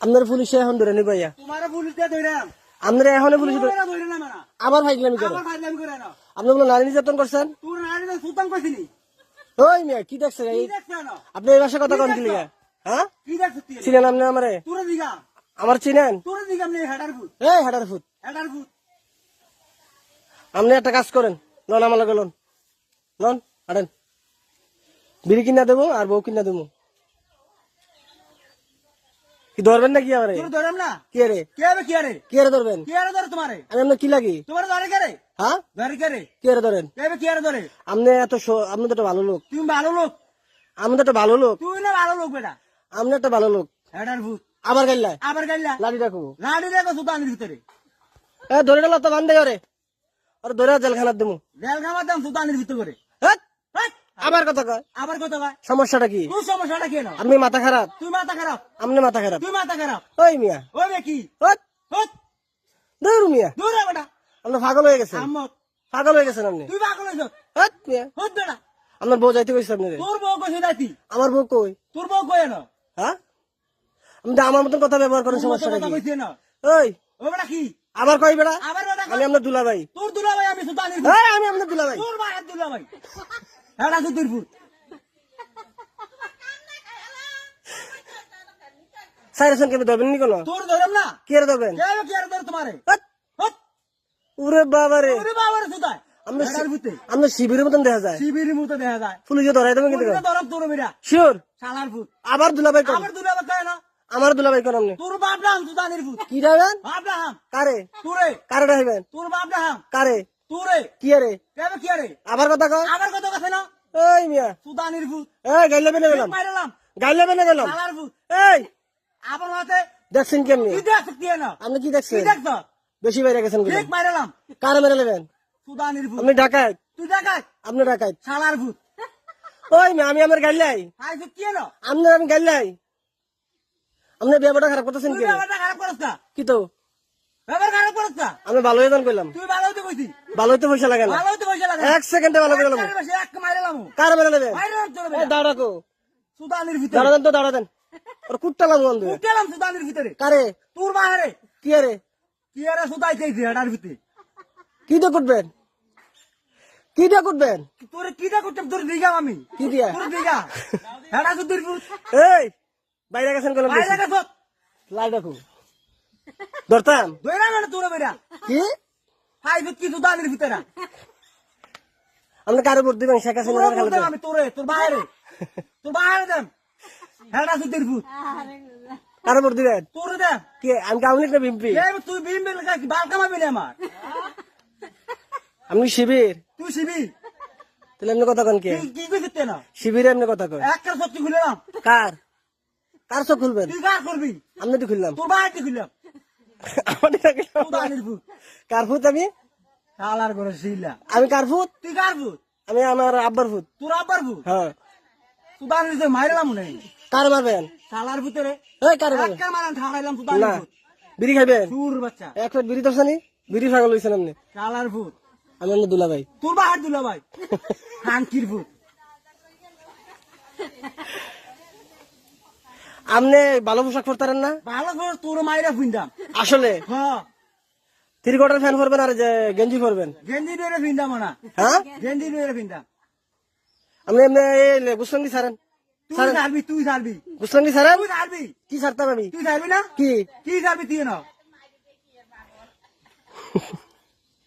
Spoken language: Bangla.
আপনার পুলিশে এখন ধরে নি ভাইয়া তোমার পুলিশ দিয়ে ধইরাম আপনারা এখন পুলিশ ধরে না মানা আবার ফাইজলামি করে আবার ফাইলাম করে না আপনি বলে নারী নির্যাতন করছেন তোর নারী তো সুতান কইছিনি ওই মিয়া কি দেখছেন কি দেখছ না আপনি এই ভাষায় কথা কন কি লিগা হ্যাঁ কি দেখছ তুই চিনেন আপনি আমারে তোর দিগা আমার চিনেন তোর দিগা নে হেডার ফুট এই হাডার ফুট আপনি একটা কাজ করেন লন আমার লগে লন লন হাঁটেন বিড়ি কিনা দেবো আর বউ কিনা দেবো কি ধরবেন নাকি আমারে তোর ধরম না কে রে কি আরে ধরবেন ধরে তোমারে আমি আপনার কি লাগি তোমার ধরে কে রে হ্যাঁ ধরে কে রে কে ধরেন কি আরে ধরে আপনি এত আপনি তো একটা ভালো লোক তুমি ভালো লোক আমি তো একটা ভালো লোক তুই না ভালো লোক বেটা আপনি একটা ভালো লোক হেডার ফুট আবার গাইলা আবার গাইলা লাঠি রাখবো লাড়ি দেখো সুতানের ভিতরে ধরে গেল তো বান্ধে ওরে আর ধরে জেলখানার দেবো জেল খাবার দাম সুতানের ভিতরে হ্যাট! হেৎ! আবার কথা কয় আবার কত ভাই সমস্যাটা কি তোর সমস্যাটা কেন আপনি মাথা খারাপ তুই মাথা খারাপ আপনি মাথা খারাপ তুই মাথা খারাপ ওই মিয়া ওই বে কি হট! হট দূর মিয়া দূর রে বেটা আপনি পাগল হয়ে গেছেন আম্মক পাগল হয়ে গেছেন আপনি তুই পাগল হইছ হট মিয়া হট বেটা আপনার বউ যাইতে কইছে আপনি তোর বউ কইছে যাইতি আমার বউ কই তোর বউ কই না হ্যাঁ আপনি তো আমার মতন কথা ব্যবহার করেন সমস্যাটা কথা কি কইছে না ওই ও বেটা কি আবার কই বেড়া আবার বেটা আমি আপনার দুলাভাই তোর দুলা ভাই আমি সুতানের এই আমি আপনার দুলাভাই তোর ভাই দুলা ভাই হেডা সুতির ফুট সাইরেশন কেন ধরবেন নি কোনো তোর ধরম না কি আর ধরবেন কি আরে ধর তোমারে হট! হট ওরে বাবা রে ওরে বাবার সুতায় আমরা হেডার ফুটে আপনার শিবিরের মতন দেখা যায় শিবিরের মতো দেখা যায় পুলিশে ধরাই দেবেন কিন্তু তোর ধরম তোর বেটা শিওর শালার ফুট আবার দুলাভাই কোন আবার দুলা ভাই কয় না আমার দুলাভাই কোন আপনি তোর বাপ নাম সুতানের ফুট কি যাবেন বাপ নাম কারে তোরে কারে ডাইবেন তোর বাপ নাম কারে তোরে কি আরে কেবে কি আরে আবার কথা কয় আবার কত কথা না এই মিয়া সুতানের ফুট এই গাইলে বেনে গেলাম মাইরালাম গাইলে বেনে গেলাম শালার ফুট এই আবার হাতে দেখছেন কেমনি কি দেখছ কি না আপনি কি কি দেখছেন দেখছ বেশি বাইরে গেছেন ঠিক মাইরালাম কারে মেরে নেবেন সুতানের ফুট আপনি ডাকাত তুই দেখাই আপনি ডাকাত শালার ফুট ওই মিয়া আমি আমার গাইলাই আই ফুট কি না আপনার আমি গাইলাই আপনি ব্যাপারটা খারাপ করতেছেন তুই কি ব্যাপারটা খারাপ করছ না কি তো ব্যাপার খারাপ করছ না আমি ভালো হয়ে কইলাম তুই ভালো হইতে কইছি ভালো হইতে পয়সা লাগে না ভালো হইতে পয়সা লাগে এক সেকেন্ডে ভালো করে গেলাম এক মাইরালাম কারে মেরে নেবেন মাইরালাম তোর এই দাঁড়া রাখো সুতানের ভিতরে দাঁড়া দেন তো দাঁড়া দেন ওর কুট্টালাম বন্ধু উঠলাম সুতানের ভিতরে কারে তোর বাহারে কি আরে কি আরে সুতাইতে হেডার ভিতরে কি তো করবেন কি দিয়ে করবেন তোর কিটা করতে তোর দিগা আমি কি দিয়া তোর দিগা হেডা সুতির ফুট এই বাইরে গেছেন কলম বাইরে গেছ লাই রাখো ধরতাম দইরা মানে তোর বেরা কি হাই ফুট কি সুতানের ভিতরে আপনি কারো ভোট দিবেন শেখ হাসিনা তোর বলতে আমি তোরে তোর বাহারে দেন হেডা সুতির ফুট কারো ভোট দিবেন তোর দেন কি আমি কাউনি না বিম্পি তুই বিম বিল কি বাল কামাবি না আমার আপনি শিবির তুই শিবি তাহলে এমনি কথা কন কে কি কইতে না শিবিরে এমনি কথা কয় একটা সত্যি খুললাম কার কার চোখ খুলবেন তুই কার করবি আপনি তো খুললাম তোর বাহারটি খুললাম আমাদের আগে সুতানের ফুট কার ফুট আমি শালার করে শিলা আমি কার ফুট তুই কার ফুট আমি আমার আব্বার ফুট তোর আব্বার ফুট হ্যাঁ সুতানের ভিতরে মাইরালাম নাই কার মারবেন শালার ভিতরে এই কার মারবেন একটা মারান ঠাকাইলাম সুতানের না ফুট বিড়ি খাইবেন সুর বাচ্চা এক প্লেট বিড়ি দরছানি বিড়ি পাগল হইছেন আপনি শালার ফুট আমি আপনার দুলা ভাই তোর বাহার দিল ভাই হাঙ্কির ফুট আপনি ভালো পোশাক পরতারেন না ভালো করে তোর মাইরা ফুইন্দাম আসলে হ্যাঁ থ্রি কোয়ার্টার ফ্যান পরবেন আর যে গেঞ্জি পরবেন গেঞ্জি ডেরে ফিন্দাম না হ্যাঁ গেঞ্জি ডেরে ফিন্দাম আপনি এমনি গুসলঙ্গি ছাড়েন তুই ছাড়বি তুই ছাড়বি গুসলঙ্গি ছাড়েন তুই ছাড়বি কি ছাড়তাম আমি তুই ছাড়বি না কি কি ছাড়বি তুই না